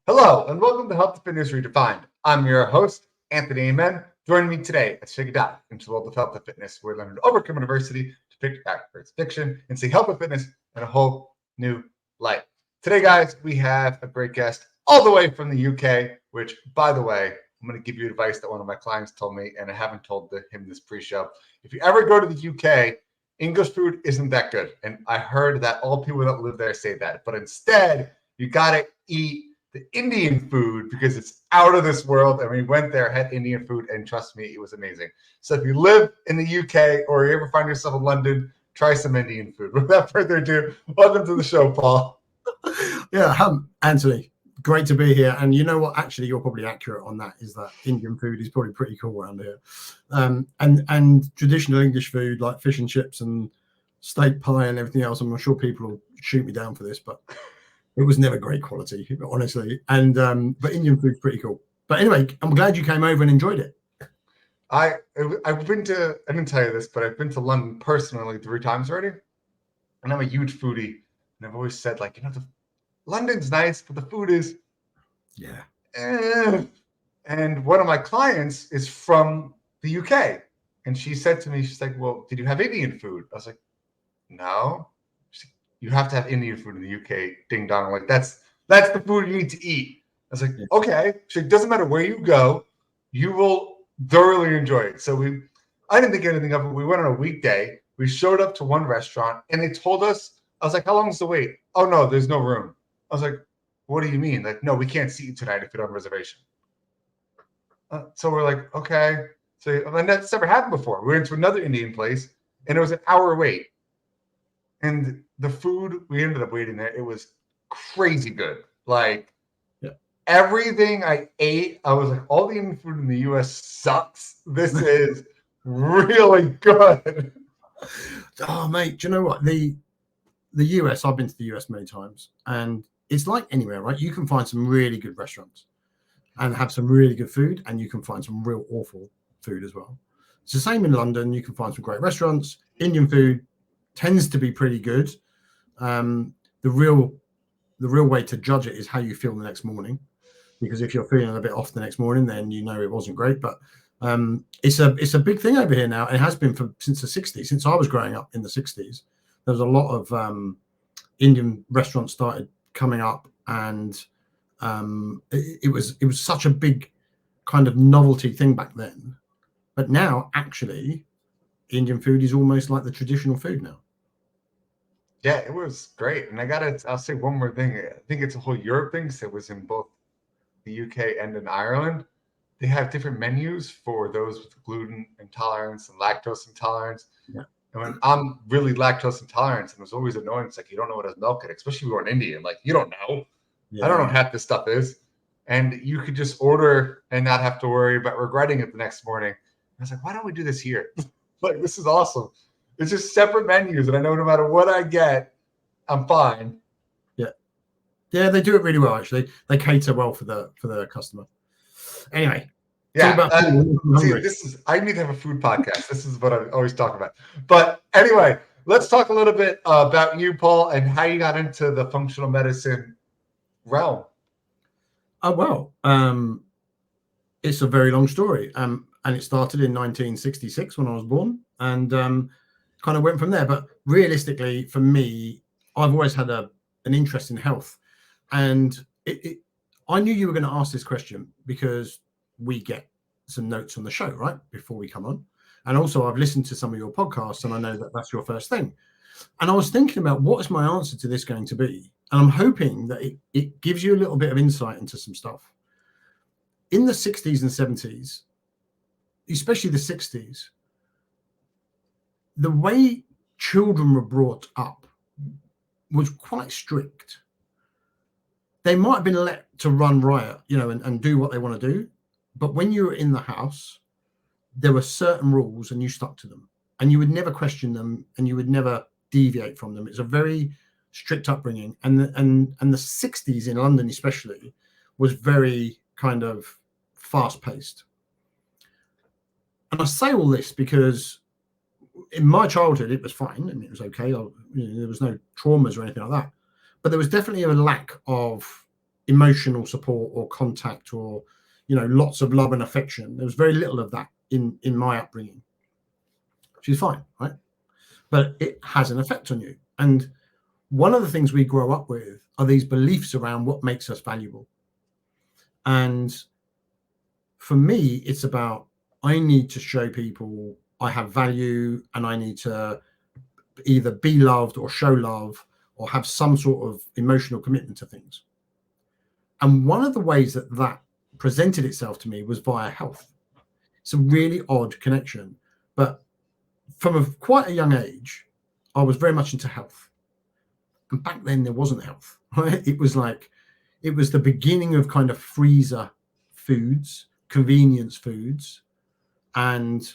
Hello, and welcome to Health Fitness Redefined. I'm your host, Anthony Amen. Joining me today, let's take a dive into the world of health and fitness. We're learning to overcome adversity to pick back for its fiction and see health and fitness in a whole new light. Today, guys, we have a great guest all the way from the UK, which, by the way, I'm going to give you advice that one of my clients told me, and I haven't told him this pre-show. If you ever go to the UK, English food isn't that good. And I heard that all people that live there say that. But instead, you got to eat the Indian food because it's out of this world. And we went there, had Indian food, and trust me, it was amazing. So if you live in the UK or you ever find yourself in London, try some Indian food. Without further ado, welcome to the show, Paul. Yeah, Anthony, great to be here. And you know what? Actually, you're probably accurate on that. Is that Indian food is probably pretty cool around here, and traditional English food like fish and chips and steak pie and everything else. I'm sure people will shoot me down for this, but it was never great quality, honestly. And but Indian food's pretty cool. But anyway, I'm glad you came over and enjoyed it. I've been to, I didn't tell you this, but I've been to London personally 3 times already. And I'm a huge foodie. And I've always said, like, London's nice, but the food is, yeah. And one of my clients is from the UK. And she said to me, she's like, well, did you have Indian food? I was like, no. You have to have Indian food in the UK, ding dong. Like that's the food you need to eat. I was like, okay. So it doesn't matter where you go, you will thoroughly enjoy it. So I didn't think anything of it. We went on a weekday. We showed up to one restaurant and they told us, I was like, how long is the wait? Oh no, there's no room. I was like, what do you mean? Like, no, we can't seat you tonight if you don't have a reservation. So we're like, okay. So and that's never happened before. We went to another Indian place and it was an hour wait. And the food, we ended up waiting there. It was crazy good. Like everything I ate, I was like, all the Indian food in the US sucks. This is really good. Oh, mate, do you know what? The US, I've been to the US many times, and it's like anywhere, right? You can find some really good restaurants and have some really good food, and you can find some real awful food as well. It's the same in London. You can find some great restaurants. Indian food tends to be pretty good. The real way to judge it is how you feel the next morning, because if you're feeling a bit off the next morning, then you know it wasn't great. But it's a big thing over here now. It has been since the 60s. Since I was growing up in the 60s, there was a lot of Indian restaurants started coming up, and it was such a big kind of novelty thing back then. But now, actually, Indian food is almost like the traditional food now. Yeah, it was great. And I'll say one more thing. I think it's a whole Europe thing. So it was in both the UK and in Ireland. They have different menus for those with gluten intolerance and lactose intolerance. Yeah. And when I'm really lactose intolerant, and it was always annoying. It's like, you don't know what has milk in it, especially if you're an Indian. Like, you don't know. Yeah. I don't know what half this stuff is. And you could just order and not have to worry about regretting it the next morning. I was like, why don't we do this here? Like, this is awesome. It's just separate menus, and I know no matter what I get, I'm fine. Yeah, they do it really well. Actually, they cater well for the customer. Anyway, yeah. I need to have a food podcast. This is what I always talk about. But anyway, let's talk a little bit about you, Paul, and how you got into the functional medicine realm. Oh well, it's a very long story, and it started in 1966 when I was born, and kind of went from there. But realistically, for me, I've always had an interest in health, and I knew you were going to ask this question because we get some notes on the show right before we come on, and also I've listened to some of your podcasts, and I know that that's your first thing. And I was thinking about what is my answer to this going to be, and I'm hoping that it gives you a little bit of insight into some stuff. In the 60s and 70s, especially the 60s, the way children were brought up was quite strict. They might have been let to run riot, and do what they want to do. But when you were in the house, there were certain rules and you stuck to them, and you would never question them, and you would never deviate from them. It's a very strict upbringing. And the 60s in London especially was very kind of fast paced. And I say all this because in my childhood, it was fine. I mean, it was okay. There was no traumas or anything like that. but there was definitely a lack of emotional support or contact or, lots of love and affection. There was very little of that in my upbringing. She's fine, right? But it has an effect on you. And one of the things we grow up with are these beliefs around what makes us valuable. And for me, it's about, I need to show people I have value, and I need to either be loved or show love or have some sort of emotional commitment to things. And one of the ways that that presented itself to me was via health. It's a really odd connection, but from quite a young age, I was very much into health. And back then there wasn't health, right? It was the beginning of kind of freezer foods, convenience foods. And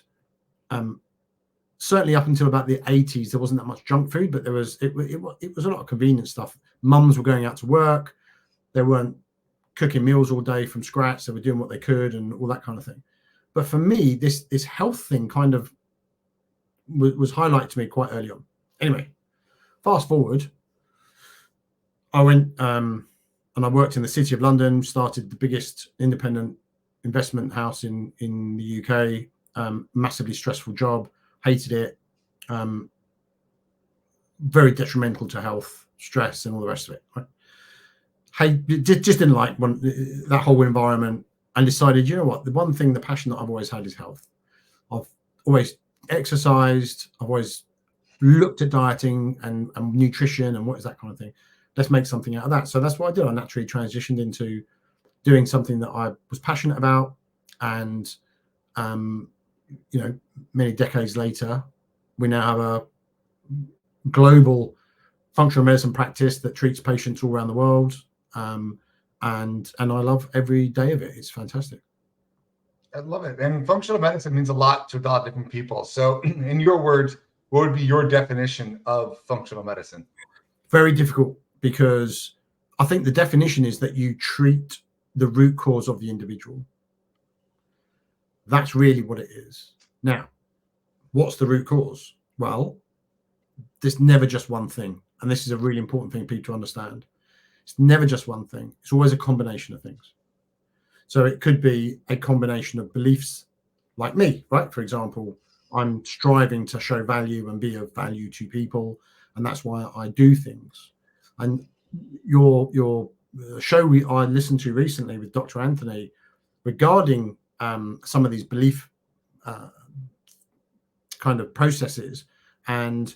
certainly up until about the 80s, there wasn't that much junk food, but it was a lot of convenient stuff. Mums were going out to work. They weren't cooking meals all day from scratch. They were doing what they could and all that kind of thing. But for me, this health thing kind of was highlighted to me quite early on. Anyway, fast forward, I went and I worked in the City of London, started the biggest independent investment house in the UK. Massively stressful job, hated it, very detrimental to health, stress, and all the rest of it. Right? Just didn't like that whole environment, and decided, you know what, the one thing, the passion that I've always had is health. I've always exercised, I've always looked at dieting and nutrition and what is that kind of thing. Let's make something out of that. So that's what I did. I naturally transitioned into doing something that I was passionate about, and many decades later, we now have a global functional medicine practice that treats patients all around the world, and I love every day of it. It's fantastic. I love it. And functional medicine means a lot to a lot of different people. So in your words, what would be your definition of functional medicine? Very difficult, because I think the definition is that you treat the root cause of the individual. That's really what it is. Now, what's the root cause? Well, there's never just one thing. And this is a really important thing for people to understand. It's never just one thing. It's always a combination of things. So it could be a combination of beliefs, like me, right? For example, I'm striving to show value and be of value to people, and that's why I do things. And your show I listened to recently with Dr. Anthony regarding some of these belief kind of processes, and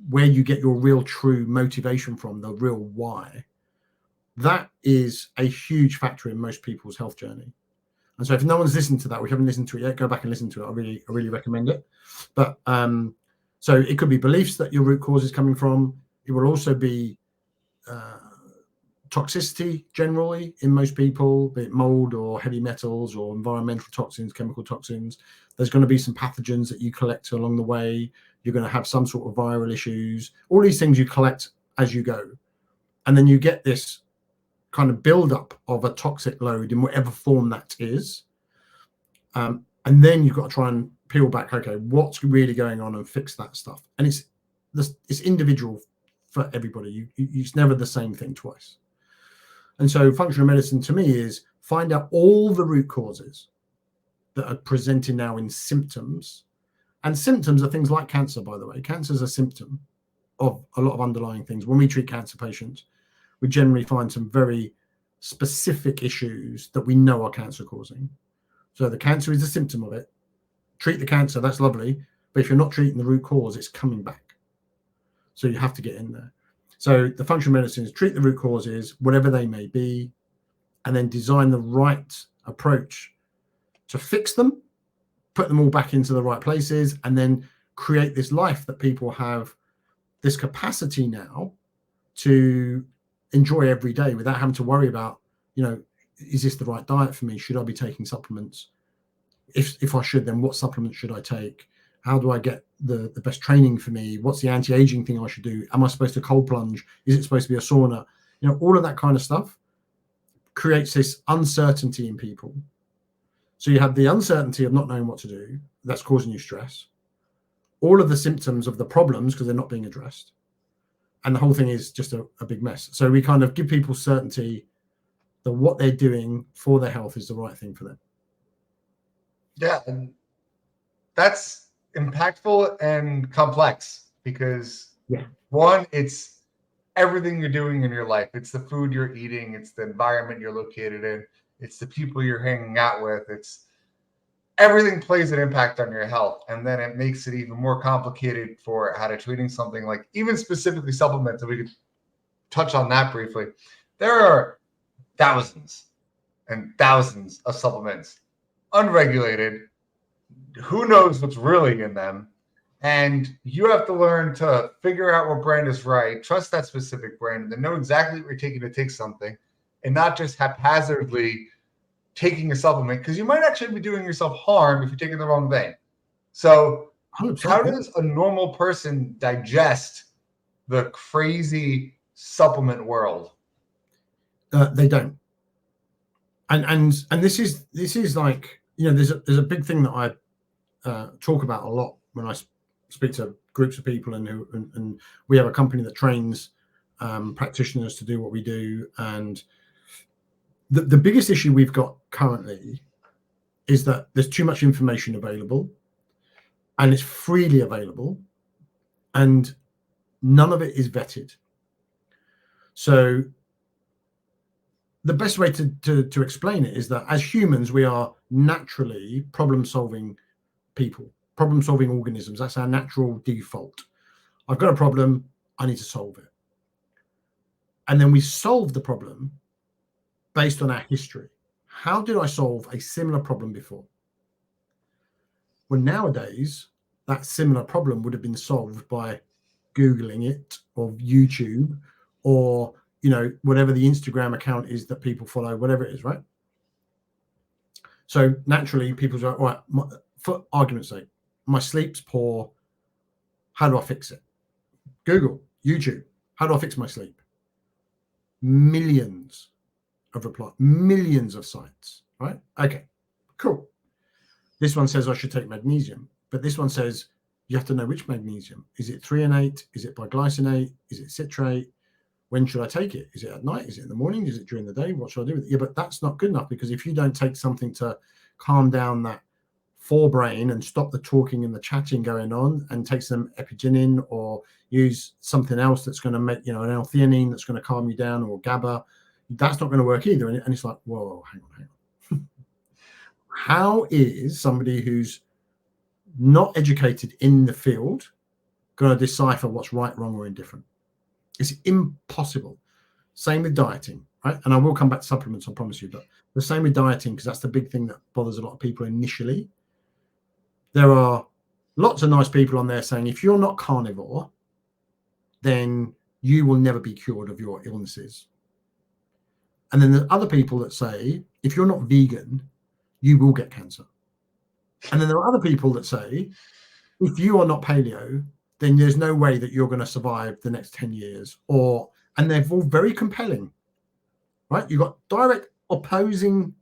where you get your real true motivation from, the real why, that is a huge factor in most people's health journey. And so if no one's listened to that, we haven't listened to it yet, go back and listen to it. I really recommend it. But so it could be beliefs that your root cause is coming from. It will also be toxicity generally in most people, be it mold or heavy metals or environmental toxins, chemical toxins. There's going to be some pathogens that you collect along the way. You're going to have some sort of viral issues. All these things you collect as you go. And then you get this kind of buildup of a toxic load in whatever form that is. And then you've got to try and peel back, okay, what's really going on, and fix that stuff. And it's individual for everybody. It's never the same thing twice. And so functional medicine to me is find out all the root causes that are presented now in symptoms. And symptoms are things like cancer, by the way. Cancer is a symptom of a lot of underlying things. When we treat cancer patients, we generally find some very specific issues that we know are cancer causing. So the cancer is a symptom of it. Treat the cancer, that's lovely. But if you're not treating the root cause, it's coming back. So you have to get in there. So the functional medicine is treat the root causes, whatever they may be, and then design the right approach to fix them, put them all back into the right places, and then create this life that people have this capacity now to enjoy every day without having to worry about, is this the right diet for me? Should I be taking supplements? If I should, then what supplements should I take? How do I get the best training for me? What's the anti-aging thing I should do? Am I supposed to cold plunge? Is it supposed to be a sauna? All of that kind of stuff creates this uncertainty in people. So you have the uncertainty of not knowing what to do. That's causing you stress. All of the symptoms of the problems because they're not being addressed. and the whole thing is just a big mess. So we kind of give people certainty that what they're doing for their health is the right thing for them. Yeah, and that's impactful and complex because one, it's everything you're doing in your life. It's the food you're eating, it's the environment you're located in, it's the people you're hanging out with, it's everything plays an impact on your health. And then it makes it even more complicated for how to treating something like even specifically supplements. And we could touch on that briefly. There are thousands and thousands of supplements, unregulated. Who knows what's really in them? And you have to learn to figure out what brand is right, trust that specific brand, and then know exactly what you're taking to take something, and not just haphazardly taking a supplement, because you might actually be doing yourself harm if you're taking the wrong thing. So 100%. how does a normal person digest the crazy supplement world? They don't. And this is like, there's a big thing that I talk about a lot when I speak to groups of people, and we have a company that trains practitioners to do what we do. And the biggest issue we've got currently is that there's too much information available, and it's freely available, and none of it is vetted. So the best way to explain it is that as humans, we are naturally problem-solving people, problem-solving organisms. That's our natural default. I've got a problem, I need to solve it. And then we solve the problem based on our history. How did I solve a similar problem before? Well, nowadays, that similar problem would have been solved by Googling it, or YouTube, or whatever the Instagram account is that people follow, whatever it is, right? So naturally, people's like, all right, for argument's sake, my sleep's poor. How do I fix it? Google, YouTube, how do I fix my sleep? Millions of replies, millions of sites, right? Okay, cool. This one says I should take magnesium, but this one says you have to know which magnesium. Is it threonate? Is it biglycinate? Is it citrate? When should I take it? Is it at night? Is it in the morning? Is it during the day? What should I do with it? Yeah, but that's not good enough, because if you don't take something to calm down that forebrain and stop the talking and the chatting going on, and take some epigenin, or use something else that's going to make, an L-theanine that's going to calm you down, or GABA, that's not going to work either. And it's like, whoa, hang on. How is somebody who's not educated in the field going to decipher what's right, wrong, or indifferent? It's impossible. Same with dieting, right? And I will come back to supplements, I promise you, but the same with dieting, because that's the big thing that bothers a lot of people initially. There are lots of nice people on there saying, if you're not carnivore, then you will never be cured of your illnesses. And then there's other people that say, if you're not vegan, you will get cancer. And then there are other people that say, if you are not paleo, then there's no way that you're going to survive the next 10 years. And they're all very compelling, right? You've got direct opposing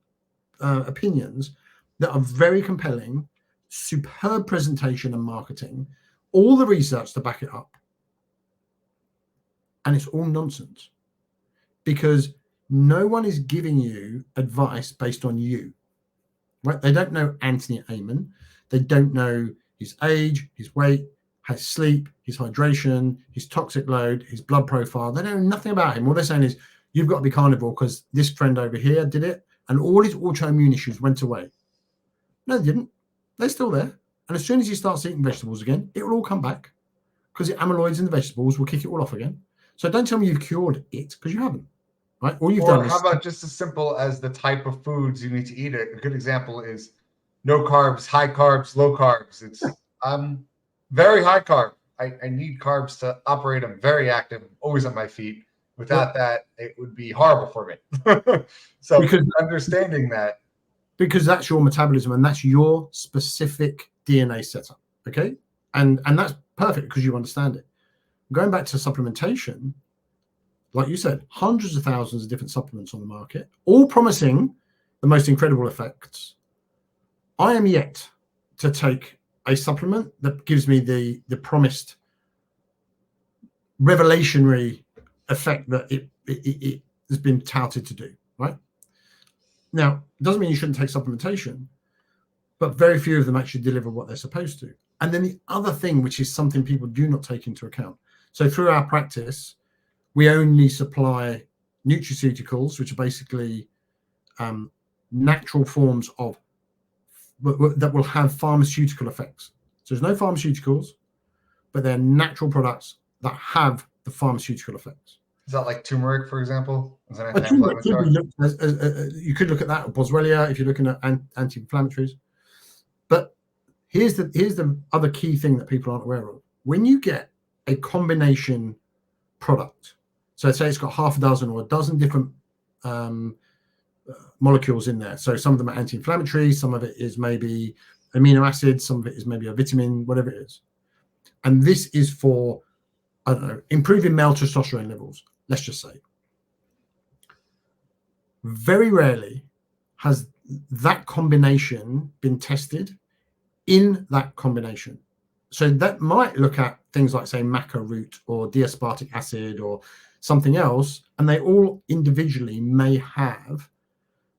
opinions that are very compelling, superb presentation and marketing, all the research to back it up. And it's all nonsense, because no one is giving you advice based on you, right? They don't know Anthony Amon. They don't know his age, his weight, his sleep, his hydration, his toxic load, his blood profile. They know nothing about him. All they're saying is, you've got to be carnivore because this friend over here did it, and all his autoimmune issues went away. No, they didn't. They're still there. And as soon as he starts eating vegetables again, it will all come back, because the amyloids in the vegetables will kick it all off again. So don't tell me you've cured it, because you haven't. Right? All you've done is, how about just as simple as the type of foods you need to eat? A good example is no carbs, high carbs, low carbs. It's very high carb. I need carbs to operate. I'm very active, always on my feet. Without that, it would be horrible for me. So because understanding that. Because that's your metabolism, and that's your specific DNA setup. Okay. And that's perfect, because you understand it. Going back to supplementation, like you said, hundreds of thousands of different supplements on the market, all promising the most incredible effects. I am yet to take a supplement that gives me the promised revelationary effect that it has been touted to do, right? Now, it doesn't mean you shouldn't take supplementation, but very few of them actually deliver what they're supposed to. And then the other thing, which is something people do not take into account. So through our practice, we only supply nutraceuticals, which are basically natural forms of that will have pharmaceutical effects. So there's no pharmaceuticals, but they're natural products that have the pharmaceutical effects. Is that like turmeric, for example? Is that Turmeric could be looked you could look at that, or boswellia if you're looking at anti-inflammatories. But here's the other key thing that people aren't aware of. When you get a combination product, so say it's got half a dozen or a dozen different molecules in there. So some of them are anti-inflammatory, some of it is maybe amino acids, some of it is maybe a vitamin, whatever it is. And this is for, I don't know, improving male testosterone levels, let's just say. Very rarely has that combination been tested in that combination. So that might look at things like, say, maca root or D-aspartic acid or something else, and they all individually may have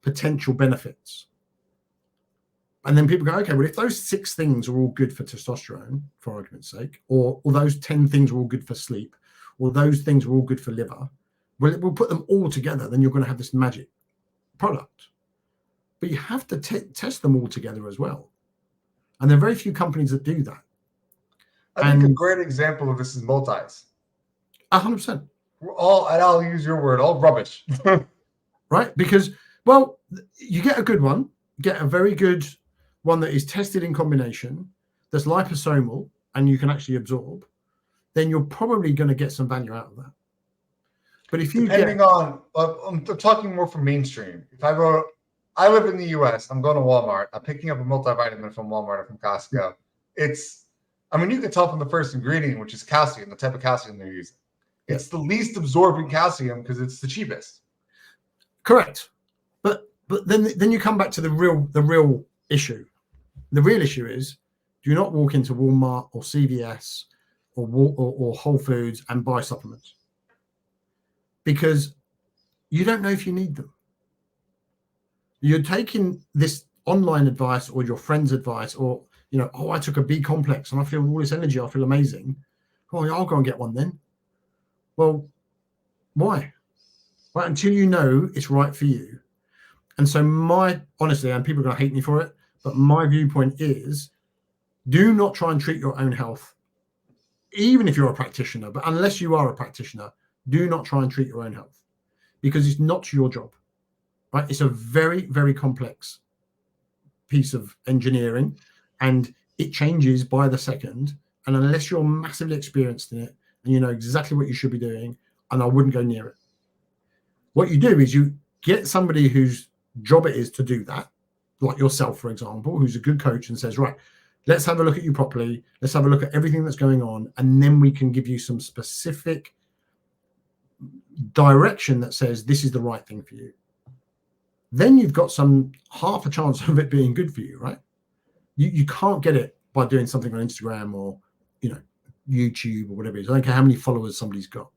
potential benefits. And then people go, okay, well, if those 6 things are all good for testosterone, for argument's sake, or those 10 things are all good for sleep, or those things are all good for liver, well, we'll put them all together, then you're going to have this magic product. But you have to test them all together as well. And there are very few companies that do that. I think a great example of this is multis. 100%. We're all, and I'll use your word, all rubbish. Right? Because, well, you get a good one, get a very good one that is tested in combination, that's liposomal, and you can actually absorb, then you're probably going to get some value out of that. But if you depending on, I'm talking more from mainstream. If I live in the US, I'm going to Walmart, I'm picking up a multivitamin from Walmart or from Costco. You can tell from the first ingredient, which is calcium, the type of calcium they're using. It's the least absorbing calcium because it's the cheapest. Correct. But then you come back to the real issue. The real issue is, do not walk into Walmart or CVS or Whole Foods and buy supplements, because you don't know if you need them. You're taking this online advice or your friend's advice, or I took a B complex and I feel all this energy, I feel amazing. Oh, I'll go and get one then. Well, why? Well, until you know it's right for you. And so honestly, and people are going to hate me for it, but my viewpoint is, do not try and treat your own health, even if you're a practitioner. But unless you are a practitioner, do not try and treat your own health, because it's not your job, right? It's a very, very complex piece of engineering, and it changes by the second. And unless you're massively experienced in it and you know exactly what you should be doing, and I wouldn't go near it. What you do is you get somebody whose job it is to do that, like yourself, for example, who's a good coach and says, right, let's have a look at you properly. Let's have a look at everything that's going on. And then we can give you some specific direction that says this is the right thing for you. Then you've got half a chance of it being good for you, right? You can't get it by doing something on Instagram or, YouTube or whatever it is. I don't care how many followers somebody's got.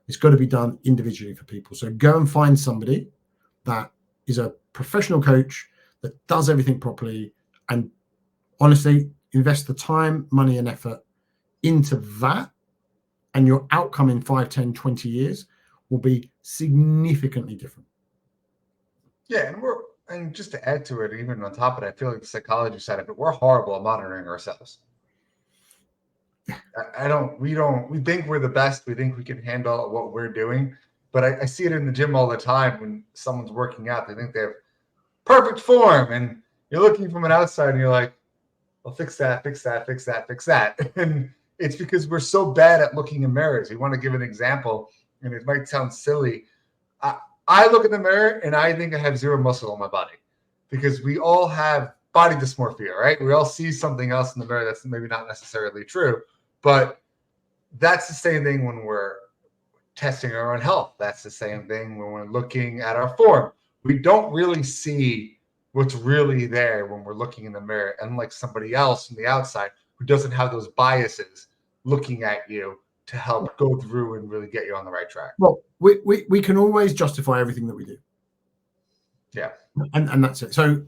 It's got to be done individually for people. So go and find somebody that is a professional coach that does everything properly, and honestly invest the time, money, and effort into that, and your outcome in 5, 10, 20 years will be significantly different. Yeah, and just to add to it, even on top of it, I feel like the psychology side of it, we're horrible at monitoring ourselves. We think we're the best. We think we can handle what we're doing. But I see it in the gym all the time when someone's working out. They think they have perfect form, and you're looking from an outside and you're like, well, fix that, fix that, fix that, fix that. And it's because we're so bad at looking in mirrors. We want to give an example, and it might sound silly. I look in the mirror and I think I have zero muscle on my body, because we all have body dysmorphia, right? We all see something else in the mirror that's maybe not necessarily true, but that's the same thing when we're testing our own health. That's the same thing when we're looking at our form. We don't really see what's really there when we're looking in the mirror, unlike somebody else from the outside who doesn't have those biases looking at you to help go through and really get you on the right track? Well, we can always justify everything that we do. Yeah. And that's it. So,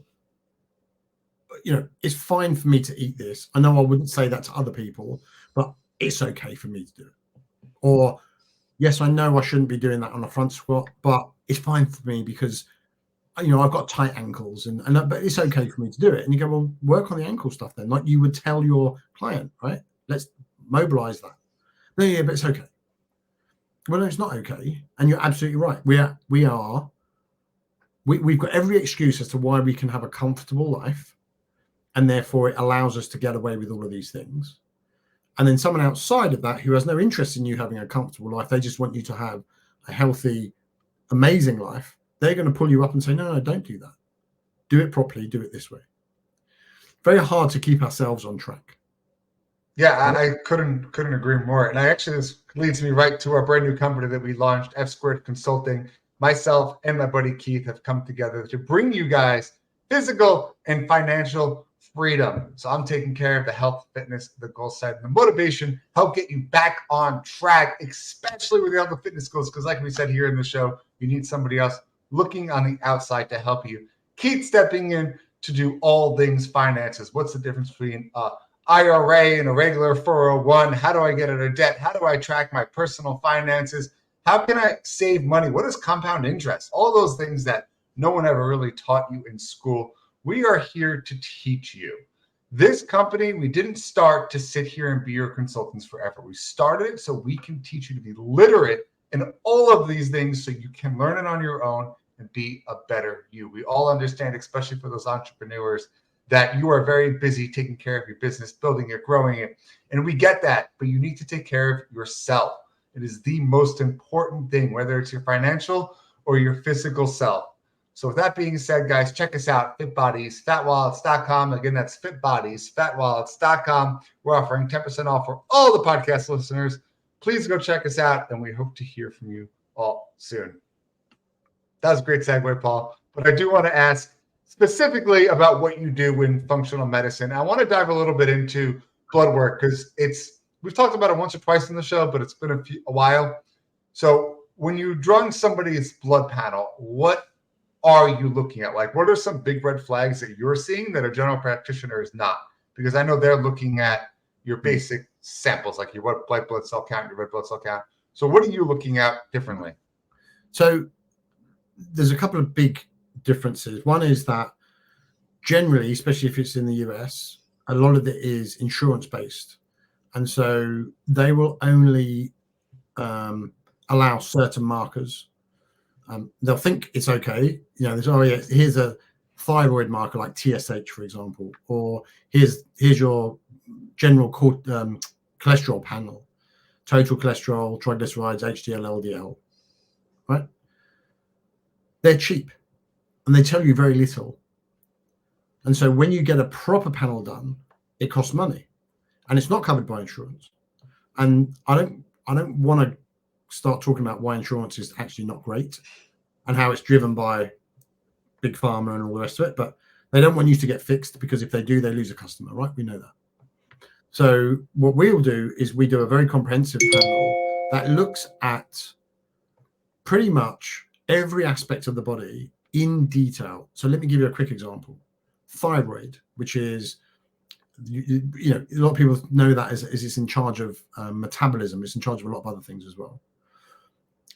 it's fine for me to eat this. I know I wouldn't say that to other people, but it's okay for me to do it. Or, yes, I know I shouldn't be doing that on a front squat, but it's fine for me because, I've got tight ankles but it's okay for me to do it. And you go, well, work on the ankle stuff then, like you would tell your client, right? Let's mobilize that. No, yeah, but it's okay. Well, no, it's not okay. And you're absolutely right. We've got every excuse as to why we can have a comfortable life, and therefore it allows us to get away with all of these things. And then someone outside of that who has no interest in you having a comfortable life, they just want you to have a healthy, amazing life, they're going to pull you up and say, no, don't do that. Do it properly. Do it this way. Very hard to keep ourselves on track. Yeah, I couldn't agree more. And this leads me right to our brand new company that we launched, F Squared Consulting. Myself and my buddy Keith have come together to bring you guys physical and financial freedom. So I'm taking care of the health, fitness, the goal side, and the motivation, help get you back on track, especially with all the fitness goals. Because like we said here in the show, you need somebody else looking on the outside to help you. Keith stepping in to do all things finances. What's the difference between IRA and a regular 401? How do I get out of debt? How do I track my personal finances? How can I save money? What is compound interest? All those things that no one ever really taught you in school. We are here to teach you. This company, we didn't start to sit here and be your consultants forever. We started it so we can teach you to be literate in all of these things so you can learn it on your own and be a better you. We all understand, especially for those entrepreneurs, that you are very busy taking care of your business, building it, growing it. And we get that, but you need to take care of yourself. It is the most important thing, whether it's your financial or your physical self. So with that being said, guys, check us out, FitBodies, fatwallets.com. Again, that's FitBodies, fatwallets.com. We're offering 10% off for all the podcast listeners. Please go check us out, and we hope to hear from you all soon. That was a great segue, Paul. But I do want to ask specifically about what you do in functional medicine. I want to dive a little bit into blood work because we've talked about it once or twice in the show, but it's been a while. So when you run somebody's blood panel, what are you looking at? Like, what are some big red flags that you're seeing that a general practitioner is not? Because I know they're looking at your basic samples, like your white blood cell count, your red blood cell count. So what are you looking at differently? So there's a couple of big differences. One is that generally, especially if it's in the US, a lot of it is insurance based. And so they will only allow certain markers. They'll think it's okay. Here's a thyroid marker like TSH, for example, or here's your general cholesterol panel, total cholesterol, triglycerides, HDL, LDL, right? They're cheap and they tell you very little. And so when you get a proper panel done, it costs money and it's not covered by insurance. And I don't want to start talking about why insurance is actually not great and how it's driven by big pharma and all the rest of it, but they don't want you to get fixed because if they do, they lose a customer, right? We know that. So what we'll do is we do a very comprehensive panel that looks at pretty much every aspect of the body in detail. So let me give you a quick example. Thyroid, which is, a lot of people know that as it's in charge of metabolism. It's in charge of a lot of other things as well.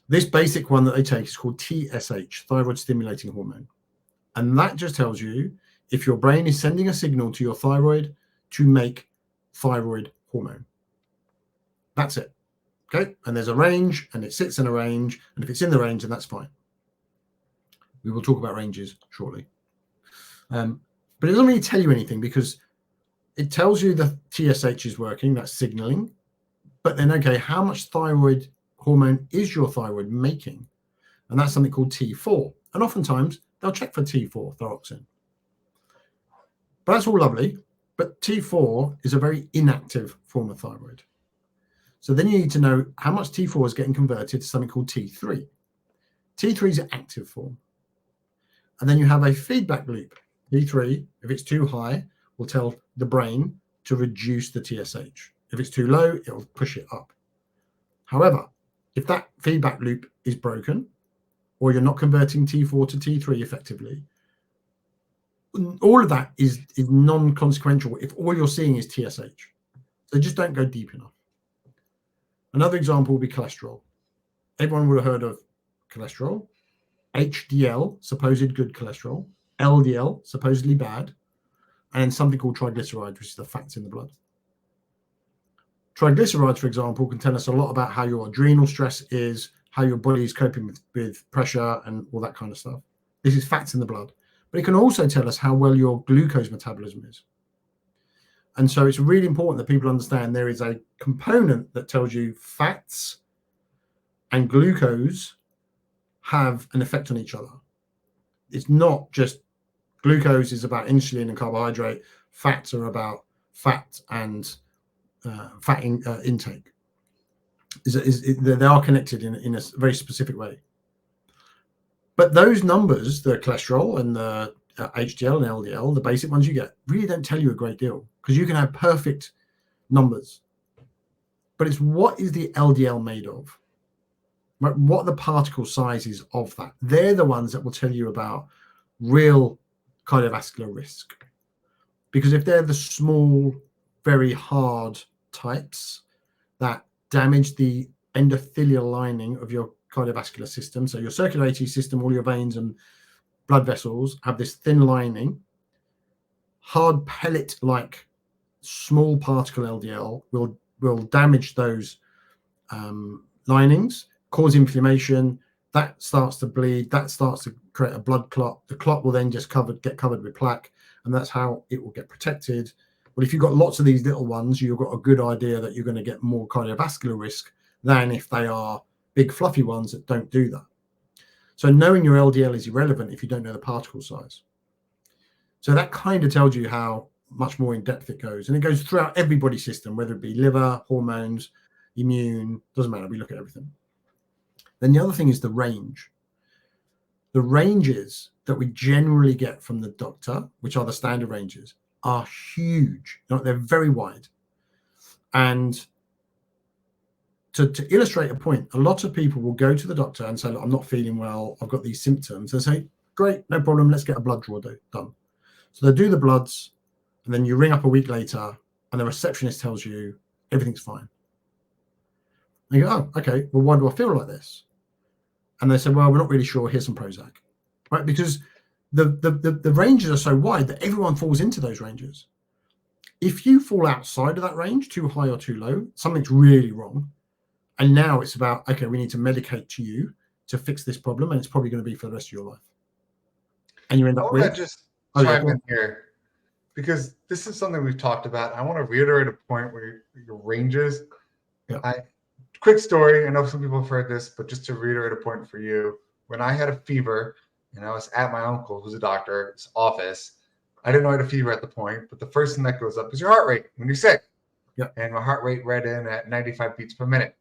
This basic one that they take is called TSH, thyroid stimulating hormone. And that just tells you if your brain is sending a signal to your thyroid to make thyroid hormone. That's it. Okay. And there's a range and it sits in a range. And if it's in the range, then that's fine. We will talk about ranges shortly. But it doesn't really tell you anything because it tells you the TSH is working, that's signaling. But then, okay, how much thyroid hormone is your thyroid making? And that's something called T4. And oftentimes they'll check for T4, thyroxine. But that's all lovely. But T4 is a very inactive form of thyroid. So then you need to know how much T4 is getting converted to something called T3. T3 is an active form. And then you have a feedback loop. T3, if it's too high, will tell the brain to reduce the TSH. If it's too low, it will push it up. However, if that feedback loop is broken, or you're not converting T4 to T3 effectively, all of that is non-consequential if all you're seeing is TSH. So just don't go deep enough. Another example would be cholesterol. Everyone would have heard of cholesterol, HDL, supposed good cholesterol, LDL, supposedly bad, and something called triglycerides, which is the fats in the blood. Triglycerides, for example, can tell us a lot about how your adrenal stress is, how your body is coping with pressure and all that kind of stuff. This is fats in the blood. But it can also tell us how well your glucose metabolism is. And so it's really important that people understand there is a component that tells you fats and glucose have an effect on each other. It's not just glucose is about insulin and carbohydrate. Fats are about fat and intake. They are connected in a very specific way. But those numbers, the cholesterol and the HDL and LDL, the basic ones you get, really don't tell you a great deal, because you can have perfect numbers. But it's what is the LDL made of? Right? What are the particle sizes of that? They're the ones that will tell you about real cardiovascular risk. Because if they're the small, very hard types that damage the endothelial lining of your cardiovascular system, so your circulatory system, all your veins and blood vessels have this thin lining, hard pellet-like small particle LDL will damage those linings, cause inflammation, that starts to bleed, that starts to create a blood clot. The clot will then just get covered with plaque, and that's how it will get protected. But if you've got lots of these little ones, you've got a good idea that you're going to get more cardiovascular risk than if they are big fluffy ones that don't do that. So knowing your LDL is irrelevant if you don't know the particle size. So that kind of tells you how much more in depth it goes. And it goes throughout everybody's system, whether it be liver, hormones, immune, doesn't matter. We look at everything. Then the other thing is the range. The ranges that we generally get from the doctor, which are the standard ranges, are huge. They're very wide. And to illustrate a point, a lot of people will go to the doctor and say, look, I'm not feeling well, I've got these symptoms. They say, great, no problem, let's get a blood draw done. So they do the bloods, and then you ring up a week later, and the receptionist tells you everything's fine. And you go, oh, okay, well, why do I feel like this? And they say, well, we're not really sure, here's some Prozac. Right? Because the ranges are so wide that everyone falls into those ranges. If you fall outside of that range, too high or too low, something's really wrong. And now it's about, okay, we need to medicate to you to fix this problem, and it's probably going to be for the rest of your life. And you end up with... just chime in here, because this is something we've talked about. I want to reiterate a point where your ranges. Yeah. Quick story. I know some people have heard this, but just to reiterate a point for you, when I had a fever and I was at my uncle, who's a doctor, his office, I didn't know I had a fever at the point, but the first thing that goes up is your heart rate when you're sick. Yeah. And my heart rate read in at 95 beats per minute.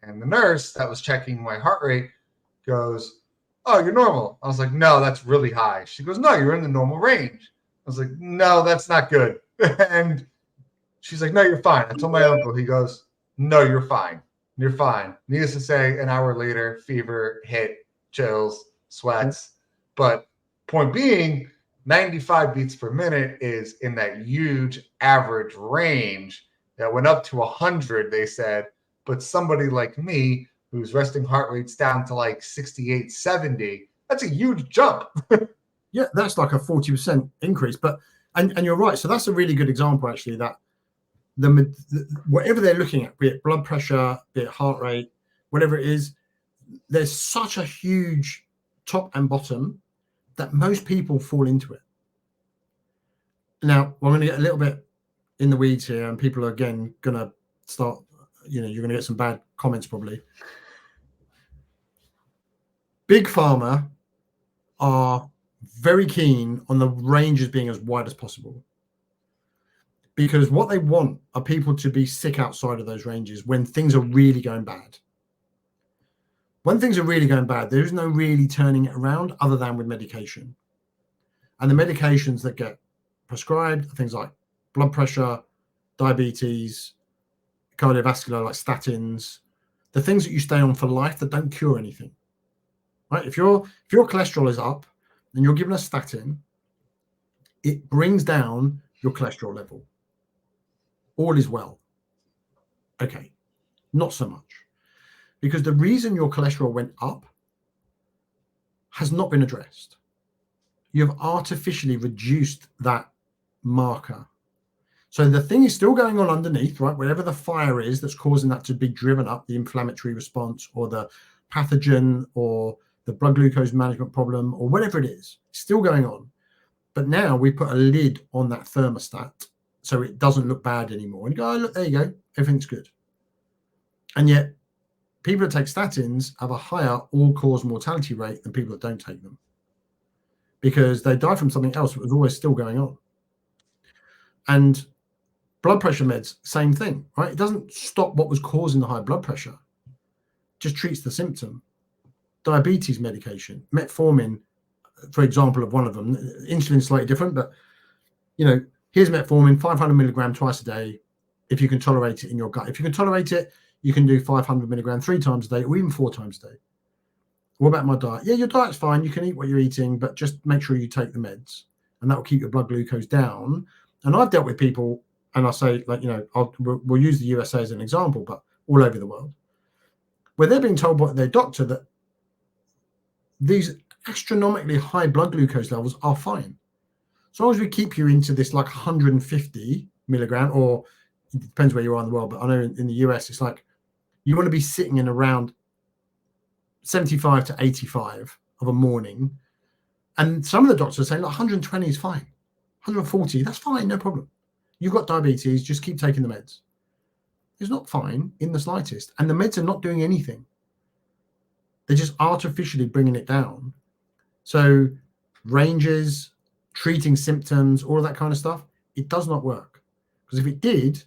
And the nurse that was checking my heart rate goes, oh, you're normal. I was like, no, that's really high. She goes, no, you're in the normal range. I was like, no, that's not good. And she's like, no, you're fine. I told my uncle, he goes, no, you're fine. You're fine. Needless to say, an hour later, fever hit, chills, sweats. But point being, 95 beats per minute is in that huge average range that went up to 100, they said. But somebody like me, whose resting heart rate's down to like 68, 70, that's a huge jump. Yeah, that's like a 40% increase. But and you're right. So that's a really good example, actually, that whatever they're looking at, be it blood pressure, be it heart rate, whatever it is, there's such a huge top and bottom that most people fall into it. Now, we're going to get a little bit in the weeds here, and people are again going to start, you're going to get some bad comments probably. Big Pharma are very keen on the ranges being as wide as possible, because what they want are people to be sick outside of those ranges when things are really going bad. When things are really going bad, there is no really turning it around other than with medication. And the medications that get prescribed are things like blood pressure, diabetes, cardiovascular, like statins, the things that you stay on for life that don't cure anything. Right? If your cholesterol is up and you're given a statin, it brings down your cholesterol level. All is well. Okay, not so much. Because the reason your cholesterol went up has not been addressed. You have artificially reduced that marker. So the thing is still going on underneath, right? Wherever the fire is that's causing that to be driven up, the inflammatory response or the pathogen or the blood glucose management problem or whatever it is, still going on. But now we put a lid on that thermostat so it doesn't look bad anymore. And you go, oh, look, there you go, everything's good. And yet people that take statins have a higher all-cause mortality rate than people that don't take them, because they die from something else that was always still going on. And blood pressure meds, same thing, right? It doesn't stop what was causing the high blood pressure, just treats the symptom. Diabetes medication, metformin, for example, of one of them. Insulin's slightly different, but here's metformin, 500 milligram twice a day, if you can tolerate it in your gut. If you can tolerate it, you can do 500 milligram 3 times a day or even 4 times a day. What about my diet? Yeah, your diet's fine. You can eat what you're eating, but just make sure you take the meds, and that will keep your blood glucose down. And I've dealt with people, and I say, we'll use the USA as an example, but all over the world, where they're being told by their doctor that these astronomically high blood glucose levels are fine. As long as we keep you into this like 150 milligram, or it depends where you are in the world, but I know in the US, it's like you want to be sitting in around 75 to 85 of a morning. And some of the doctors are saying, 120 is fine. 140, that's fine, no problem. You've got diabetes, just keep taking the meds. It's not fine in the slightest. And the meds are not doing anything. They're just artificially bringing it down. So ranges, treating symptoms, all of that kind of stuff, it does not work. Because if it did,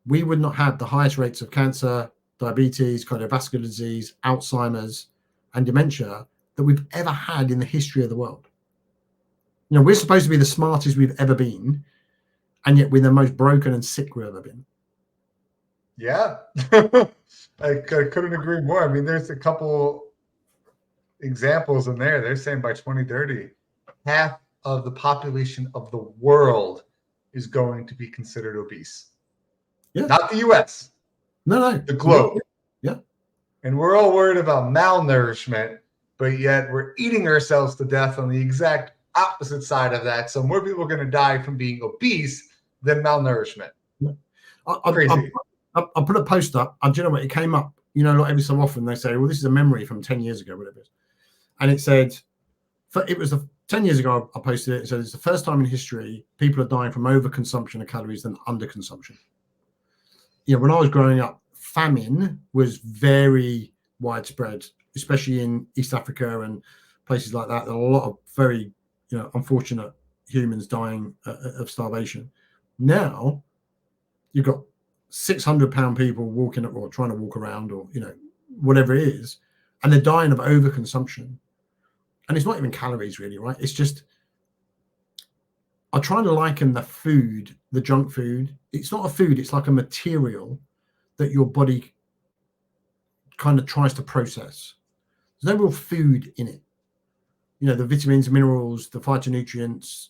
we would not have the highest rates of cancer, diabetes, cardiovascular disease, Alzheimer's, and dementia that we've ever had in the history of the world. We're supposed to be the smartest we've ever been, and yet we're the most broken and sick we've ever been. Yeah. I couldn't agree more. I mean, there's a couple examples in there. They're saying by 2030, half of the population of the world is going to be considered obese. Yeah. Not the US. No. The globe. Yeah. And we're all worried about malnourishment, but yet we're eating ourselves to death on the exact opposite side of that. So more people are going to die from being obese than malnourishment. Yeah. Crazy. I put a post up. Do you know what? It came up, like every so often they say, well, this is a memory from 10 years ago, whatever it is. And it said, it was 10 years ago I posted it. It said, it's the first time in history people are dying from overconsumption of calories than underconsumption. When I was growing up, famine was very widespread, especially in East Africa and places like that. There are a lot of very, unfortunate humans dying of starvation. Now you've got 600-pound people walking or trying to walk around, or whatever it is, and they're dying of overconsumption. And it's not even calories really, right? It's just, I try to liken the food, the junk food. It's not a food, it's like a material that your body kind of tries to process. There's no real food in it. The vitamins, minerals, the phytonutrients,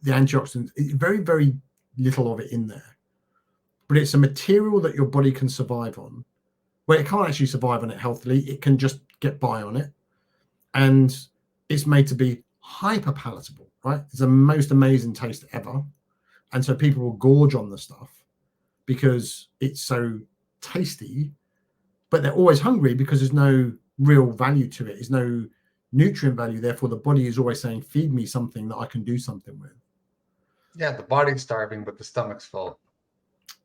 the antioxidants, very, very little of it in there. But it's a material that your body can survive on, where it can't actually survive on it healthily. It can just get by on it. And it's made to be hyper palatable, right? It's the most amazing taste ever. And so people will gorge on the stuff because it's so tasty, but they're always hungry because there's no real value to it. There's no nutrient value. Therefore, the body is always saying, feed me something that I can do something with. Yeah, the body's starving, but the stomach's full.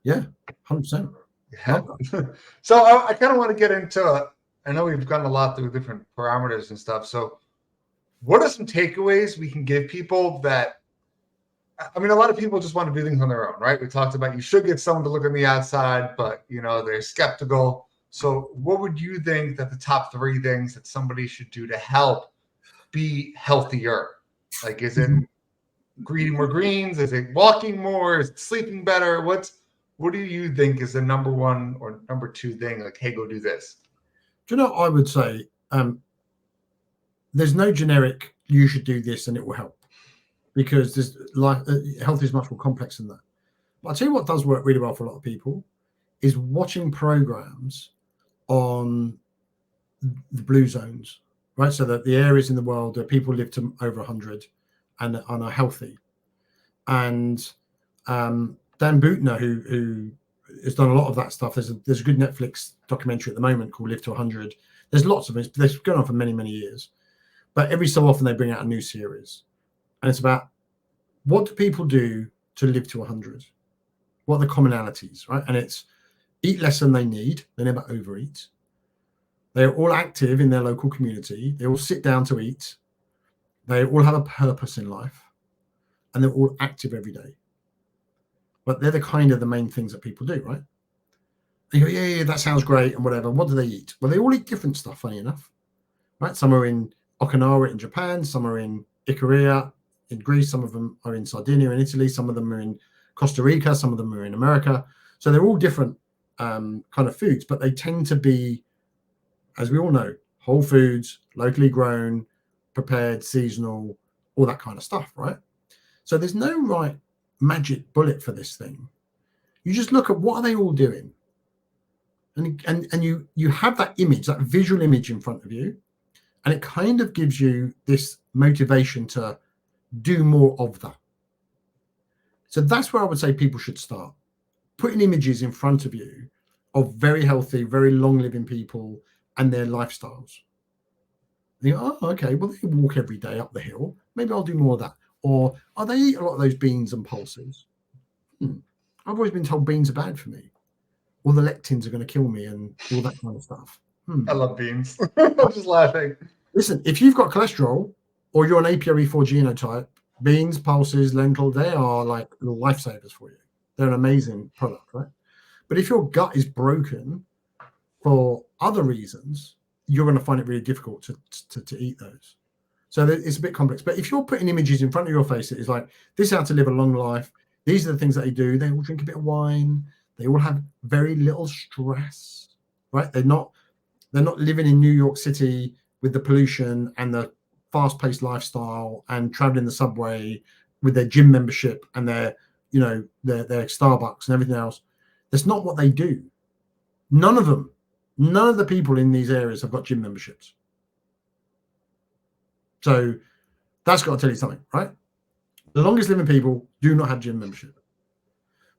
Yeah, 100%. Yeah. So I kind of want to get into, I know we've gone a lot through different parameters and stuff. So what are some takeaways we can give people that, I mean, a lot of people just want to do things on their own, right? We talked about you should get someone to look on the outside, but, they're skeptical. So what would you think that the top 3 things that somebody should do to help be healthier? Is it eating more greens? Is it walking more? Is it sleeping better? What what do you think is the number one or number two thing? Like, hey, go do this. Do you know what I would say? There's no generic, you should do this and it will help, because there's health is much more complex than that. But I'll tell you what does work really well for a lot of people is watching programs on the blue zones, right? So that the areas in the world where people live to over 100 and are healthy. And Dan Buettner, who has done a lot of that stuff, there's a good Netflix documentary at the moment called Live to 100. There's lots of it. They've gone on for many, many years. But every so often they bring out a new series. And it's about, what do people do to live to 100? What are the commonalities, right? And it's eat less than they need. They never overeat. They're all active in their local community. They all sit down to eat. They all have a purpose in life. And they're all active every day. But they're the main things that people do, right? And you go, yeah, that sounds great and whatever. What do they eat? Well, they all eat different stuff, funny enough, right? Some are in Okinawa in Japan. Some are in Ikaria in Greece. Some of them are in Sardinia in Italy. Some of them are in Costa Rica. Some of them are in America. So they're all different kind of foods, but they tend to be, as we all know, whole foods, locally grown, prepared, seasonal, all that kind of stuff, right? So there's no right magic bullet for this thing. You just look at what are they all doing, and you have that image, that visual image in front of you, and it kind of gives you this motivation to do more of that. So that's where I would say people should start, putting images in front of you of very healthy, very long living people and their lifestyles. And you go, oh, okay, well, they walk every day up the hill. Maybe I'll do more of that. Or, oh, they eat a lot of those beans and pulses. I've always been told beans are bad for me. Or the lectins are going to kill me and all that kind of stuff. I love beans. I'm just laughing. Listen, if you've got cholesterol or you're an APOE4 genotype, beans, pulses, lentil, they are like lifesavers for you. They're an amazing product, right? But if your gut is broken for other reasons, you're going to find it really difficult to eat those. So it's a bit complex. But if you're putting images in front of your face, it's like, this is how to live a long life. These are the things that they do. They all drink a bit of wine. They all have very little stress, right? They're not living in New York City with the pollution and the fast-paced lifestyle and traveling the subway with their gym membership and their Starbucks and everything else. That's not what they do. None of the people in these areas have got gym memberships. So that's got to tell you something, right? The longest living people do not have gym membership,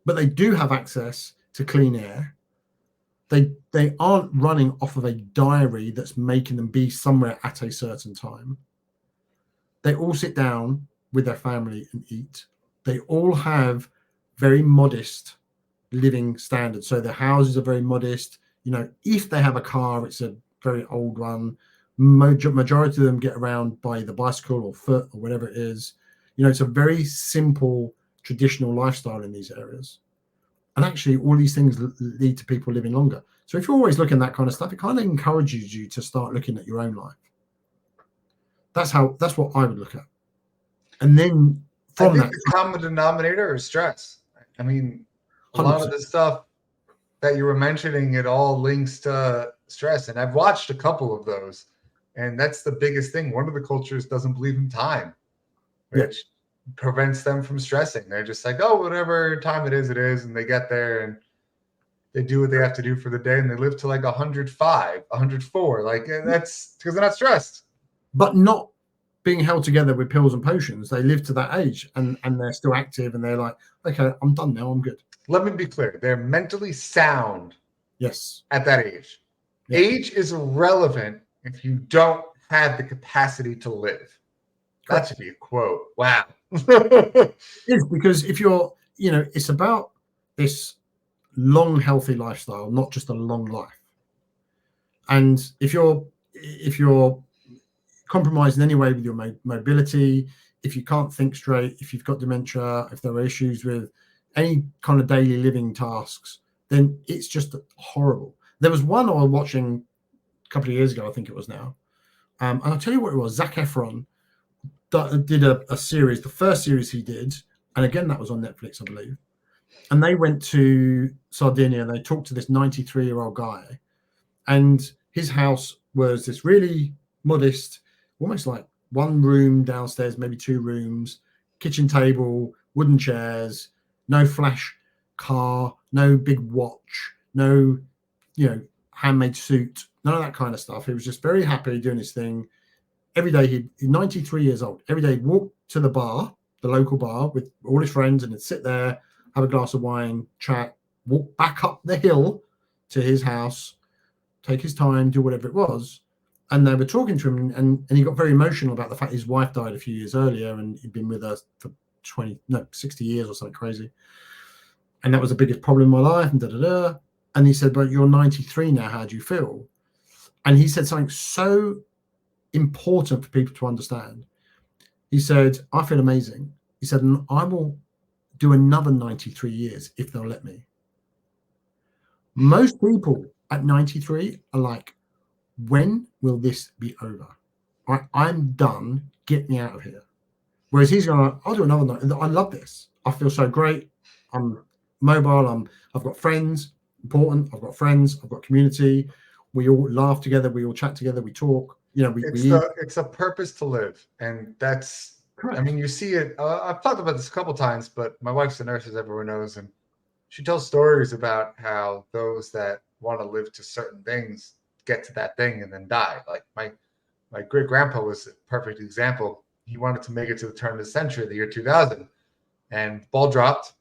but they do have access to clean air. They aren't running off of a diary that's making them be somewhere at a certain time. They all sit down with their family and eat. They all have very modest living standards. So their houses are very modest. If they have a car, it's a very old one. Majority of them get around by the bicycle or foot or whatever it is. It's a very simple, traditional lifestyle in these areas. And actually, all these things lead to people living longer. So if you're always looking at that kind of stuff, it kind of encourages you to start looking at your own life. That's what I would look at. And then from that, the common denominator is stress. I mean, a 100%. lot of the stuff that you were mentioning, it all links to stress. And I've watched a couple of those. And that's the biggest thing. One of the cultures doesn't believe in time, which prevents them from stressing. They're just like, oh, whatever time it is. And they get there and they do what they have to do for the day. And they live to like 105, 104. Like, that's because they're not stressed. But not being held together with pills and potions. They live to that age and they're still active and they're like, okay, I'm done now. I'm good. Let me be clear. They're mentally sound. Yes. At that age. Yeah. Age is irrelevant if you don't have the capacity to live. That should be a quote. Wow. It is, because if you're, it's about this long, healthy lifestyle, not just a long life. And if you're compromised in any way with your mobility, if you can't think straight, if you've got dementia, if there are issues with any kind of daily living tasks, then it's just horrible. There was one I was watching a couple of years ago, I think it was now. And I'll tell you what it was. Zac Efron did a series, the first series he did, and again, that was on Netflix, I believe. And they went to Sardinia and they talked to this 93-year-old guy. And his house was this really modest, almost like one room downstairs, maybe 2 rooms, kitchen table, wooden chairs, no flash car, no big watch, no, handmade suit, none of that kind of stuff. He was just very happy doing his thing. Every day, he's 93 years old. Every day he'd walk to the bar, the local bar, with all his friends, and he'd sit there, have a glass of wine, chat, walk back up the hill to his house, take his time, do whatever it was. And they were talking to him, and he got very emotional about the fact his wife died a few years earlier, and he'd been with her for 60 years or something crazy. And that was the biggest problem in my life, and da-da-da. And he said, but you're 93 now, how do you feel? And he said something so important for people to understand. He said, I feel amazing. He said, and I will do another 93 years if they'll let me. Most people at 93 are like, when will this be over? I'm done. Get me out of here. Whereas he's going, I'll do another night. I love this. I feel so great. I'm mobile. I've got friends. Important. I've got friends. I've got community. We all laugh together. We all chat together. We talk. It's a purpose to live, and that's correct. I mean, you see it. I've talked about this a couple times, but my wife's a nurse, as everyone knows, and she tells stories about how those that want to live to certain things get to that thing and then die. Like my great grandpa was a perfect example. He wanted to make it to the turn of the century, the year 2000, and ball dropped.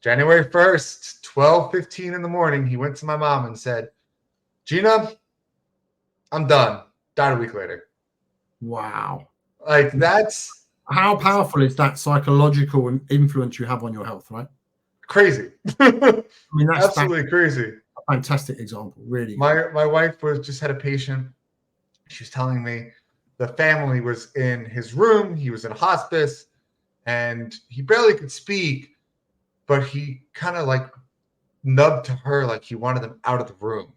January 1st, 12:15 in the morning, he went to my mom and said, Gina, I'm done. Died a week later. Wow. Like, that's how powerful is that psychological influence you have on your health, right? Crazy. I mean, that's absolutely crazy. A fantastic example, really. My wife just had a patient. She was telling me the family was in his room. He was in hospice, and he barely could speak, but he kind of like nubbed to her like he wanted them out of the room.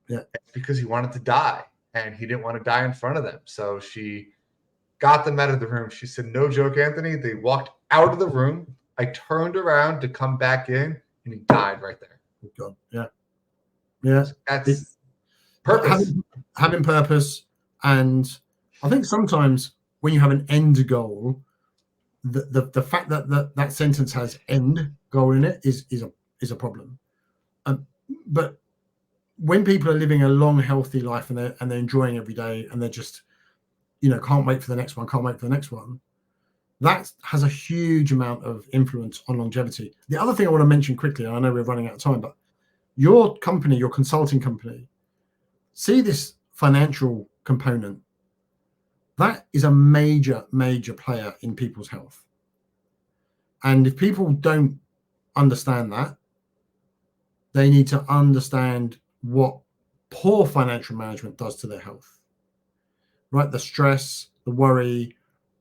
Yeah. Because he wanted to die, and he didn't want to die in front of them. So she got them out of the room. She said, no joke, Anthony. They walked out of the room. I turned around to come back in, and he died right there. Oh God. Yeah. Yeah. That's purpose. Having purpose. And I think sometimes when you have an end goal, the fact that sentence has end goal in it is a problem. But when people are living a long, healthy life and they're enjoying every day, and they're just, can't wait for the next one, that has a huge amount of influence on longevity. The other thing I want to mention quickly, I know we're running out of time, but your company, your consulting company, see this financial component. That is a major, major player in people's health. And if people don't understand that, they need to understand what poor financial management does to their health, right? The stress, the worry,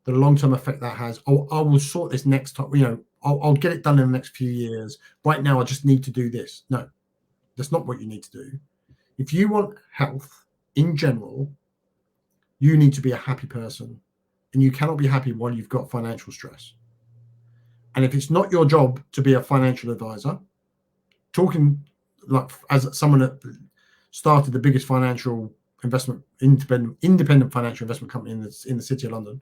the long-term effect that has. Oh, I will sort this next time. I'll get it done in the next few years. Right now, I just need to do this. No, that's not what you need to do. If you want health in general, you need to be a happy person, and you cannot be happy while you've got financial stress. And if it's not your job to be a financial advisor, talking like as someone that started the biggest financial investment, independent financial investment company in the city of London,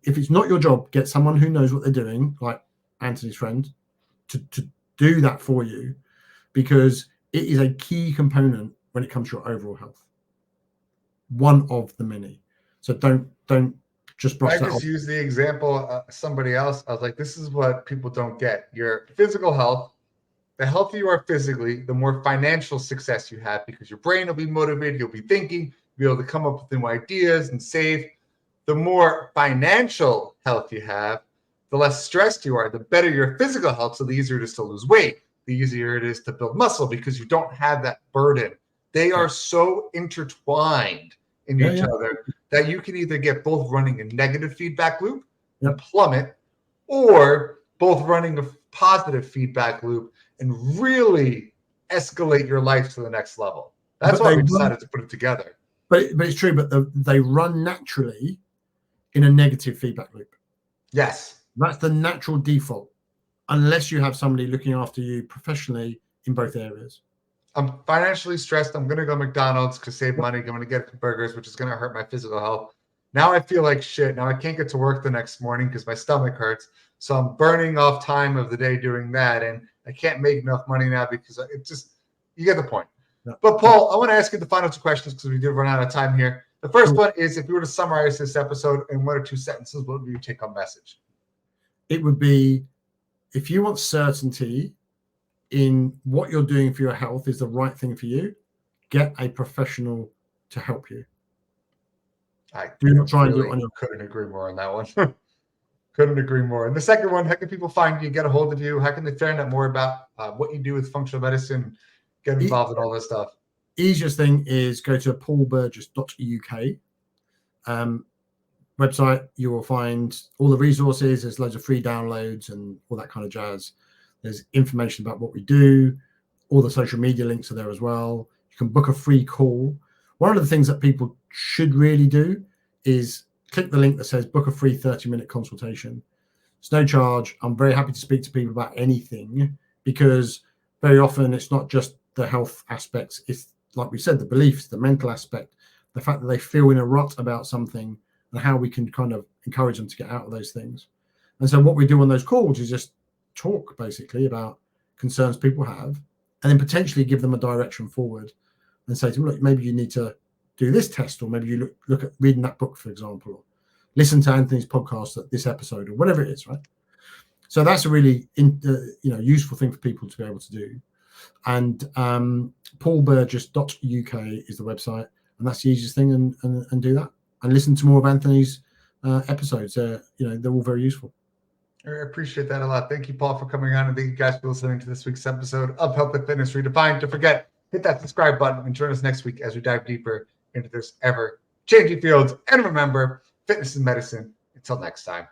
if it's not your job, get someone who knows what they're doing, like Anthony's friend, to do that for you, because it is a key component when it comes to your overall health. One of the many. So don't just brush that off. I just use the example of somebody else. I was like, this is what people don't get. Your physical health, the healthier you are physically, the more financial success you have, because your brain will be motivated, you'll be thinking, you'll be able to come up with new ideas and save. The more financial health you have, the less stressed you are, the better your physical health, so the easier it is to lose weight, the easier it is to build muscle, because you don't have that burden. They are so intertwined in each other that you can either get both running a negative feedback loop and plummet, or both running a positive feedback loop and really escalate your life to the next level. That's why we decided to put it together. But it's true, but they run naturally in a negative feedback loop. Yes. That's the natural default. unless you have somebody looking after you professionally in both areas. I'm financially stressed. I'm going to go to McDonald's to save money. I'm going to get burgers, which is going to hurt my physical health. Now I feel like shit. Now I can't get to work the next morning because my stomach hurts. So I'm burning off time of the day doing that. And I can't make enough money now because it just, you get the point. Yeah. But Paul, I want to ask you the final 2 questions because we did run out of time here. The first one is, if you were to summarize this episode in 1 or 2 sentences, what would be your take-home message? It would be, if you want certainty in what you're doing for your health is the right thing for you, get a professional to help you. I Do not try and do it on your. Couldn't agree more on that one. Couldn't agree more. And the second one, how can people find you, get a hold of you? How can they find out more about what you do with functional medicine, get involved in all this stuff? Easiest thing is go to paulburgess.uk website. You will find all the resources. There's loads of free downloads and all that kind of jazz. There's information about what we do. All the social media links are there as well. You can book a free call. One of the things that people should really do is click the link that says book a free 30-minute consultation. It's no charge. I'm very happy to speak to people about anything, because very often it's not just the health aspects. It's, like we said, the beliefs, the mental aspect, the fact that they feel in a rut about something, and how we can kind of encourage them to get out of those things. And so what we do on those calls is just talk basically about concerns people have, and then potentially give them a direction forward and say to them, look, maybe you need to do this test, or maybe you look at reading that book, for example, or listen to Anthony's podcast at this episode, or whatever it is, right? So that's a really useful thing for people to be able to do. And paulburgess.uk is the website, and that's the easiest thing, and do that and listen to more of Anthony's episodes. They're all very useful. I appreciate that a lot. Thank you, Paul, for coming on, and thank you guys for listening to this week's episode of Health Fitness Redefined. Don't forget, hit that subscribe button and join us next week as we dive deeper into this ever-changing field. And remember, fitness is medicine. Until next time.